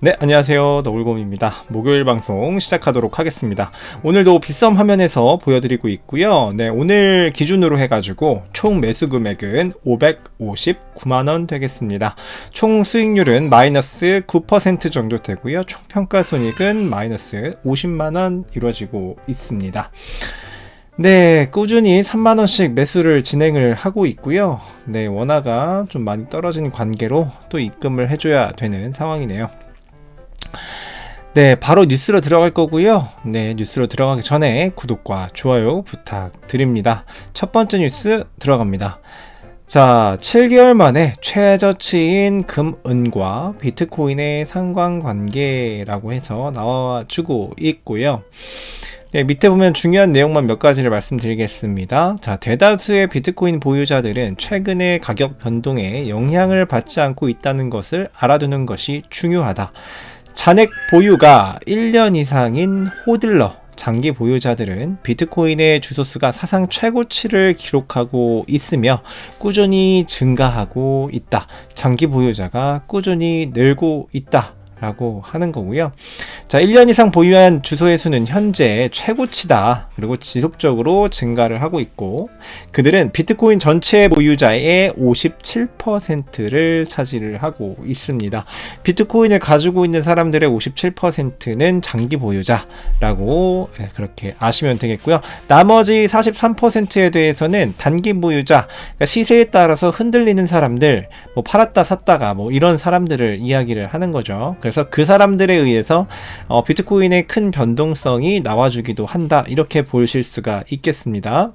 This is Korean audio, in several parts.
네, 안녕하세요. 너울곰입니다. 목요일 방송 시작하도록 하겠습니다. 오늘도 빗썸 화면에서 보여드리고 있고요. 네, 오늘 기준으로 해가지고 총 매수 금액은 559만원 되겠습니다. 총 수익률은 마이너스 9% 정도 되고요. 총 평가손익은 마이너스 50만원 이루어지고 있습니다. 네, 꾸준히 3만원씩 매수를 진행을 하고 있고요. 네, 원화가 좀 많이 떨어진 관계로 또 입금을 해줘야 되는 상황이네요. 네, 바로 뉴스로 들어갈 거고요. 네, 뉴스로 들어가기 전에 구독과 좋아요 부탁드립니다. 첫 번째 뉴스 들어갑니다. 자, 7개월 만에 최저치인 금은과 비트코인의 상관관계라고 해서 나와주고 있고요. 네, 밑에 보면 중요한 내용만 몇 가지를 말씀드리겠습니다. 자, 대다수의 비트코인 보유자들은 최근의 가격 변동에 영향을 받지 않고 있다는 것을 알아두는 것이 중요하다. 잔액 보유가 1년 이상인 호들러 장기 보유자들은 비트코인의 주소수가 사상 최고치를 기록하고 있으며 꾸준히 증가하고 있다. 장기 보유자가 꾸준히 늘고 있다 라고 하는 거고요. 자, 1년 이상 보유한 주소의 수는 현재 최고치다. 그리고 지속적으로 증가를 하고 있고, 그들은 비트코인 전체 보유자의 57%를 차지를 하고 있습니다. 비트코인을 가지고 있는 사람들의 57%는 장기 보유자라고 그렇게 아시면 되겠고요. 나머지 43%에 대해서는 단기 보유자, 그러니까 시세에 따라서 흔들리는 사람들, 뭐 팔았다 샀다가 뭐 이런 사람들을 이야기를 하는 거죠. 그래서 그 사람들에 의해서 비트코인의 큰 변동성이 나와주기도 한다, 이렇게 보실 수가 있겠습니다.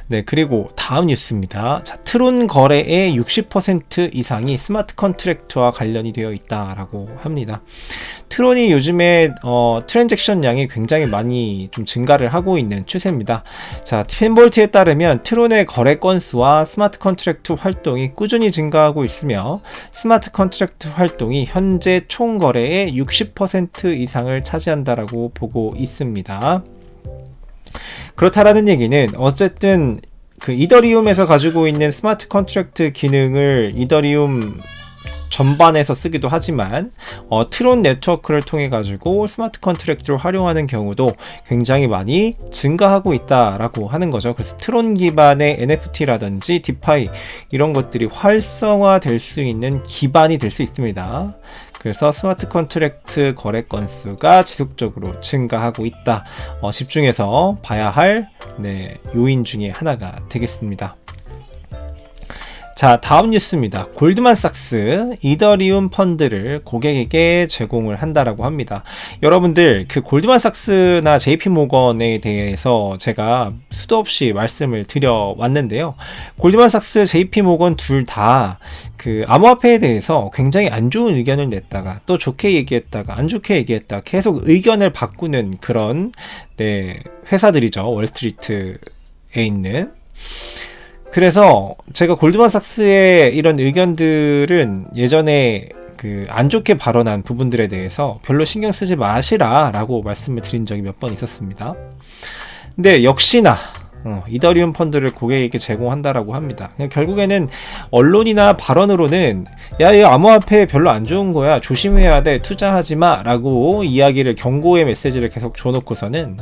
네, 그리고 다음 뉴스입니다. 자, 트론 거래의 60% 이상이 스마트 컨트랙트와 관련이 되어 있다라고 합니다. 트론이 요즘에 트랜잭션 양이 굉장히 많이 좀 증가를 하고 있는 추세입니다. 자, 핀볼트에 따르면 트론의 거래 건수와 스마트 컨트랙트 활동이 꾸준히 증가하고 있으며 스마트 컨트랙트 활동이 현재 총 거래의 60% 이상을 차지한다라고 보고 있습니다. 그렇다라는 얘기는 어쨌든 그 이더리움에서 가지고 있는 스마트 컨트랙트 기능을 이더리움 전반에서 쓰기도 하지만 트론 네트워크를 통해 가지고 스마트 컨트랙트를 활용하는 경우도 굉장히 많이 증가하고 있다라고 하는 거죠. 그래서 트론 기반의 NFT라든지 디파이 이런 것들이 활성화될 수 있는 기반이 될 수 있습니다. 그래서 스마트 컨트랙트 거래 건수가 지속적으로 증가하고 있다. 집중해서 봐야 할 요인 중에 하나가 되겠습니다. 자, 다음 뉴스입니다. 골드만삭스 이더리움 펀드를 고객에게 제공을 한다라고 합니다. 여러분들 그 골드만삭스나 JP모건에 대해서 제가 수도 없이 말씀을 드려왔는데요. 골드만삭스, JP모건 둘 다 그 암호화폐에 대해서 굉장히 안 좋은 의견을 냈다가 또 좋게 얘기했다가 안 좋게 얘기했다가 계속 의견을 바꾸는 그런 회사들이죠. 월스트리트에 있는. 그래서 제가 골드만삭스의 이런 의견들은 예전에 그 안 좋게 발언한 부분들에 대해서 별로 신경 쓰지 마시라 라고 말씀을 드린 적이 몇 번 있었습니다. 근데 역시나 이더리움 펀드를 고객에게 제공한다라고 합니다. 결국에는 언론이나 발언으로는 야, 이 암호화폐 별로 안 좋은 거야, 조심해야 돼, 투자하지 마 라고 이야기를, 경고의 메시지를 계속 줘놓고서는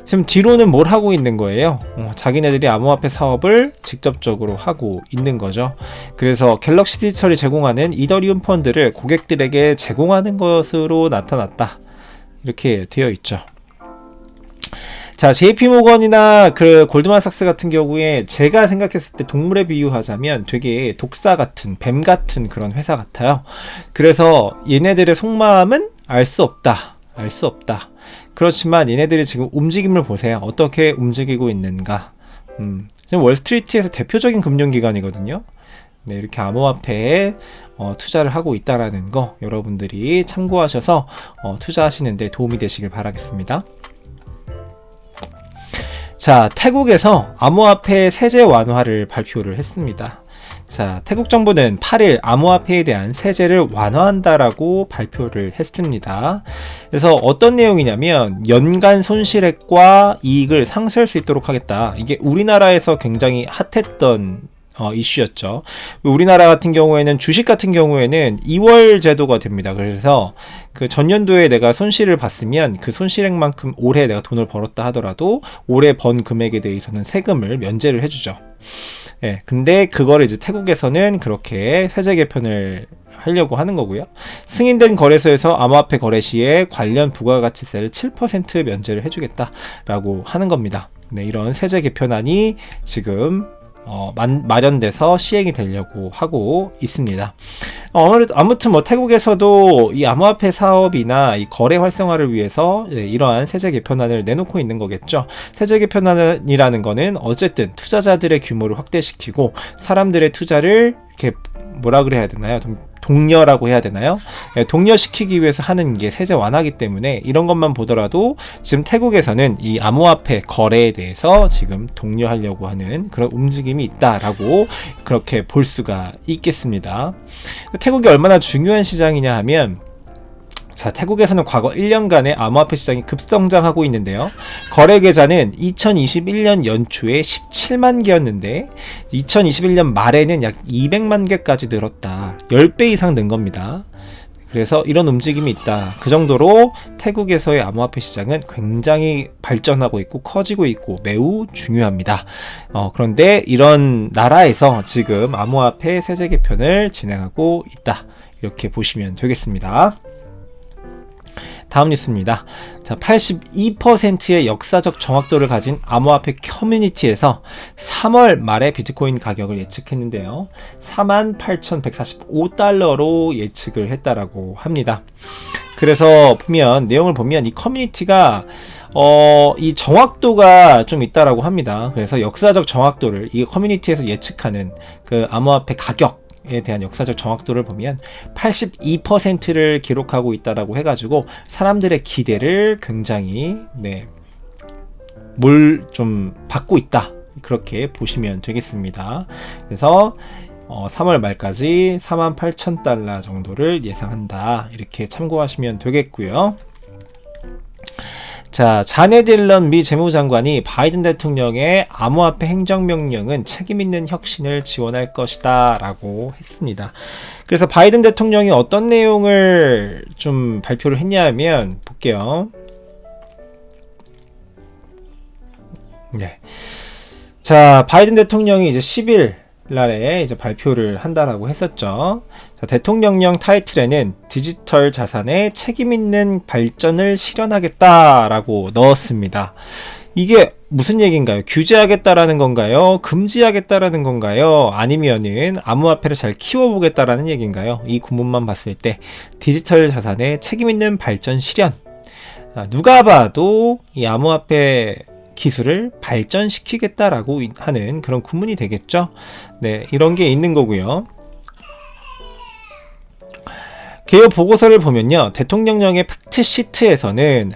지금 뒤로는 뭘 하고 있는 거예요? 자기네들이 암호화폐 사업을 직접적으로 하고 있는 거죠. 그래서 갤럭시 디지털이 제공하는 이더리움 펀드를 고객들에게 제공하는 것으로 나타났다, 이렇게 되어 있죠. 자, JP모건이나 그 골드만삭스 같은 경우에 제가 생각했을 때 동물에 비유하자면 되게 독사 같은, 뱀 같은 그런 회사 같아요. 그래서 얘네들의 속마음은 알 수 없다. 그렇지만 얘네들이 지금 움직임을 보세요. 어떻게 움직이고 있는가. 지금 월스트리트에서 대표적인 금융기관이거든요. 네, 이렇게 암호화폐에 투자를 하고 있다라는 거 여러분들이 참고하셔서 투자하시는 데 도움이 되시길 바라겠습니다. 자, 태국에서 암호화폐 세제 완화를 발표를 했습니다. 자, 태국 정부는 8일 암호화폐에 대한 세제를 완화한다라고 발표를 했습니다. 그래서 어떤 내용이냐면 연간 손실액과 이익을 상쇄할 수 있도록 하겠다. 이게 우리나라에서 굉장히 핫했던 이슈였죠. 우리나라 같은 경우에는 주식 같은 경우에는 2월 제도가 됩니다. 그래서 그 전년도에 내가 손실을 봤으면 그 손실액만큼 올해 내가 돈을 벌었다 하더라도 올해 번 금액에 대해서는 세금을 면제를 해주죠. 예, 근데 그거를 이제 태국에서는 그렇게 세제 개편을 하려고 하는 거고요. 승인된 거래소에서 암호화폐 거래 시에 관련 부가가치세를 7% 면제를 해주겠다라고 하는 겁니다. 네, 이런 세제 개편안이 지금 마련돼서 시행이 되려고 하고 있습니다. 아무튼 뭐 태국에서도 이 암호화폐 사업이나 이 거래 활성화를 위해서 이러한 세제 개편안을 내놓고 있는 거겠죠. 세제 개편안이라는 거는 어쨌든 투자자들의 규모를 확대시키고 사람들의 투자를 이렇게 뭐라 그래야 되나요? 독려라고 해야 되나요? 독려시키기 위해서 하는 게 세제 완화기 때문에 이런 것만 보더라도 지금 태국에서는 이 암호화폐 거래에 대해서 지금 독려하려고 하는 그런 움직임이 있다라고 그렇게 볼 수가 있겠습니다. 태국이 얼마나 중요한 시장이냐 하면, 자, 태국에서는 과거 1년간의 암호화폐 시장이 급성장하고 있는데요. 거래 계좌는 2021년 연초에 17만 개였는데 2021년 말에는 약 200만 개까지 늘었다. 10배 이상 는 겁니다. 그래서 이런 움직임이 있다. 그 정도로 태국에서의 암호화폐 시장은 굉장히 발전하고 있고 커지고 있고 매우 중요합니다. 그런데 이런 나라에서 지금 암호화폐 세제 개편을 진행하고 있다. 이렇게 보시면 되겠습니다. 다음 뉴스입니다. 자, 82%의 역사적 정확도를 가진 암호화폐 커뮤니티에서 3월 말에 비트코인 가격을 예측했는데요. 48,145달러로 예측을 했다라고 합니다. 그래서 내용을 보면 이 커뮤니티가 이 정확도가 좀 있다라고 합니다. 그래서 역사적 정확도를 이 커뮤니티에서 예측하는 그 암호화폐 가격 에 대한 역사적 정확도를 보면 82%를 기록하고 있다라고 해가지고 사람들의 기대를 굉장히 좀 받고 있다, 그렇게 보시면 되겠습니다. 그래서 3월 말까지 48,000달러 정도를 예상한다, 이렇게 참고하시면 되겠고요. 자, 자넷 옐런 미 재무장관이 바이든 대통령의 암호화폐 행정명령은 책임있는 혁신을 지원할 것이다 라고 했습니다. 그래서 바이든 대통령이 어떤 내용을 좀 발표를 했냐면 볼게요. 네. 자, 바이든 대통령이 이제 10일 날에 이제 발표를 한다라고 했었죠. 자, 대통령령 타이틀에는 디지털 자산의 책임있는 발전을 실현하겠다라고 넣었습니다. 이게 무슨 얘기인가요? 규제하겠다라는 건가요? 금지하겠다라는 건가요? 아니면은 암호화폐를 잘 키워보겠다라는 얘기인가요? 이 구문만 봤을 때 디지털 자산의 책임있는 발전 실현. 누가 봐도 이 암호화폐 기술을 발전시키겠다라고 하는 그런 구문이 되겠죠. 네, 이런 게 있는 거고요. 개요 보고서를 보면요, 대통령령의 팩트 시트에서는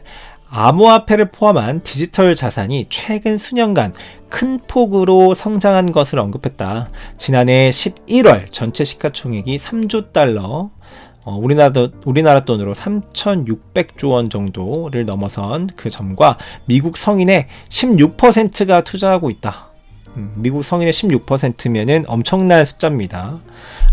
암호화폐를 포함한 디지털 자산이 최근 수년간 큰 폭으로 성장한 것을 언급했다. 지난해 11월 전체 시가총액이 3조 달러, 우리나라 돈으로 3,600조 원 정도를 넘어선 그 점과 미국 성인의 16%가 투자하고 있다. 미국 성인의 16%면은 엄청난 숫자입니다.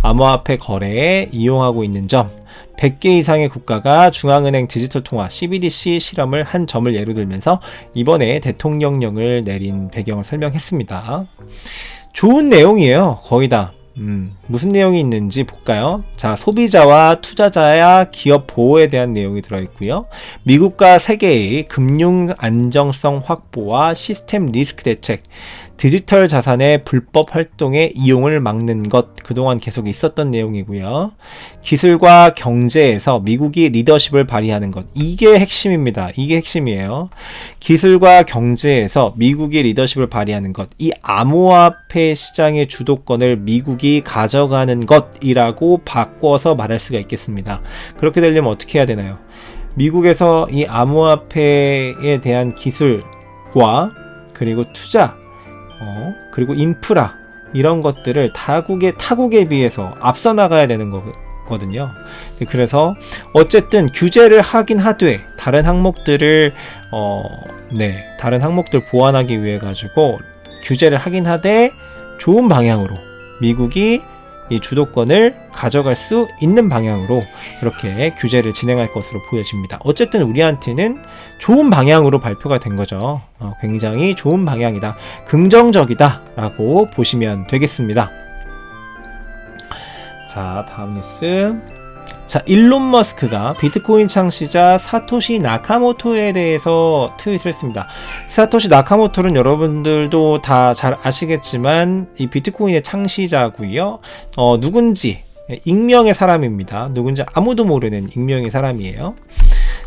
암호화폐 거래에 이용하고 있는 점, 100개 이상의 국가가 중앙은행 디지털 통화 CBDC 실험을 한 점을 예로 들면서 이번에 대통령령을 내린 배경을 설명했습니다. 좋은 내용이에요, 거의 다. 무슨 내용이 있는지 볼까요? 자, 소비자와 투자자야 기업 보호에 대한 내용이 들어있고요. 미국과 세계의 금융 안정성 확보와 시스템 리스크 대책, 디지털 자산의 불법 활동의 이용을 막는 것, 그동안 계속 있었던 내용이고요. 기술과 경제에서 미국이 리더십을 발휘하는 것, 이게 핵심입니다. 이게 핵심이에요. 기술과 경제에서 미국이 리더십을 발휘하는 것, 이 암호화폐 시장의 주도권을 미국이 가져가는 것이라고 바꿔서 말할 수가 있겠습니다. 그렇게 되려면 어떻게 해야 되나요? 미국에서 이 암호화폐에 대한 기술과 그리고 투자, 그리고 인프라, 이런 것들을 타국에 비해서 앞서 나가야 되는 거거든요. 그래서 어쨌든 규제를 하긴 하되 다른 항목들 보완하기 위해 가지고 규제를 하긴 하되 좋은 방향으로 미국이 이 주도권을 가져갈 수 있는 방향으로 그렇게 규제를 진행할 것으로 보여집니다. 어쨌든 우리한테는 좋은 방향으로 발표가 된 거죠. 굉장히 좋은 방향이다. 긍정적이다 라고 보시면 되겠습니다. 자, 다음 뉴스. 자, 일론 머스크가 비트코인 창시자 사토시 나카모토에 대해서 트윗을 했습니다. 사토시 나카모토는 여러분들도 다 잘 아시겠지만 이 비트코인의 창시자고요. 누군지 익명의 사람입니다. 누군지 아무도 모르는 익명의 사람이에요.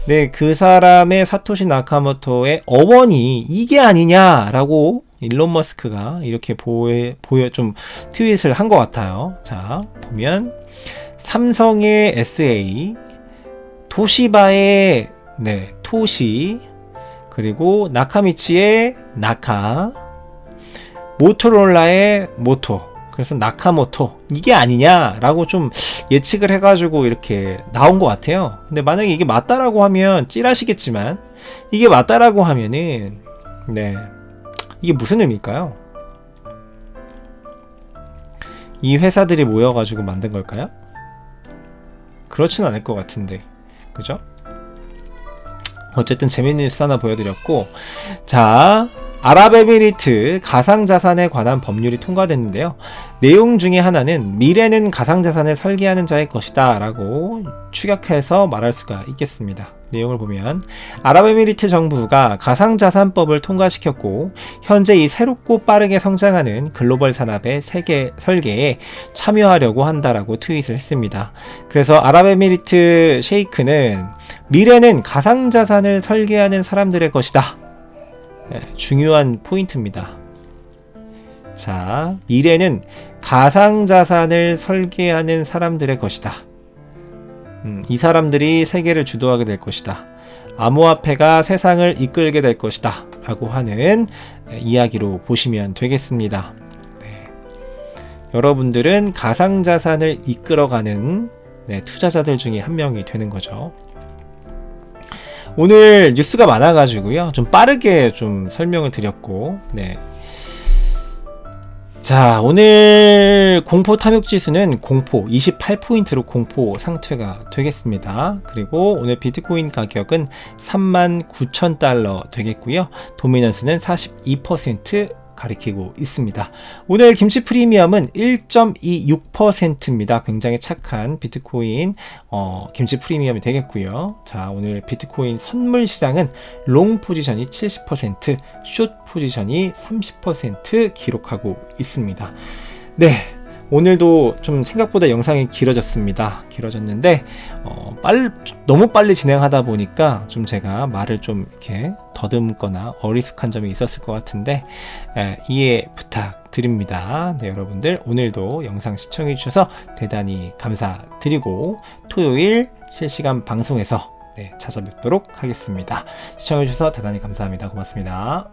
네, 그 사람의 사토시 나카모토의 어원이 이게 아니냐라고 일론 머스크가 이렇게 좀 트윗을 한 것 같아요. 자, 보면 삼성의 SA, 토시바의 토시, 그리고 나카미치의 나카, 모토로라의 모토, 그래서 나카모토 이게 아니냐라고 좀 예측을 해가지고 이렇게 나온 것 같아요. 근데 만약에 이게 맞다라고 하면 찔하시겠지만 이게 맞다라고 하면은 이게 무슨 의미일까요? 이 회사들이 모여가지고 만든 걸까요? 그렇진 않을 것 같은데, 그죠? 어쨌든 재밌는 뉴스 하나 보여드렸고, 자, 아랍에미리트 가상자산에 관한 법률이 통과됐는데요. 내용 중에 하나는 미래는 가상자산을 설계하는 자의 것이다 라고 추격해서 말할 수가 있겠습니다. 내용을 보면 아랍에미리트 정부가 가상자산법을 통과시켰고 현재 이 새롭고 빠르게 성장하는 글로벌 산업의 세계 설계에 참여하려고 한다라고 트윗을 했습니다. 그래서 아랍에미리트 셰이크는 미래는 가상자산을 설계하는 사람들의 것이다. 중요한 포인트입니다. 자, 미래는 가상자산을 설계하는 사람들의 것이다. 이 사람들이 세계를 주도하게 될 것이다. 암호화폐가 세상을 이끌게 될 것이다. 라고 하는 이야기로 보시면 되겠습니다. 여러분들은 가상자산을 이끌어가는 투자자들 중에 한 명이 되는 거죠. 오늘 뉴스가 많아가지고요. 좀 빠르게 좀 설명을 드렸고, 자, 오늘 공포 탐욕 지수는 공포 28포인트로 공포 상태가 되겠습니다. 그리고 오늘 비트코인 가격은 39,000달러 되겠고요. 도미넌스는 42% 가리키고 있습니다. 오늘 김치 프리미엄은 1.26%입니다. 굉장히 착한 비트코인 김치 프리미엄이 되겠고요. 자, 오늘 비트코인 선물 시장은 롱 포지션이 70%, 숏 포지션이 30% 기록하고 있습니다. 네, 오늘도 좀 생각보다 영상이 길어졌는데 너무 빨리 진행하다 보니까 좀 제가 말을 좀 이렇게 더듬거나 어리숙한 점이 있었을 것 같은데 이해 부탁드립니다. 네, 여러분들 오늘도 영상 시청해 주셔서 대단히 감사드리고 토요일 실시간 방송에서 찾아뵙도록 하겠습니다. 시청해 주셔서 대단히 감사합니다. 고맙습니다.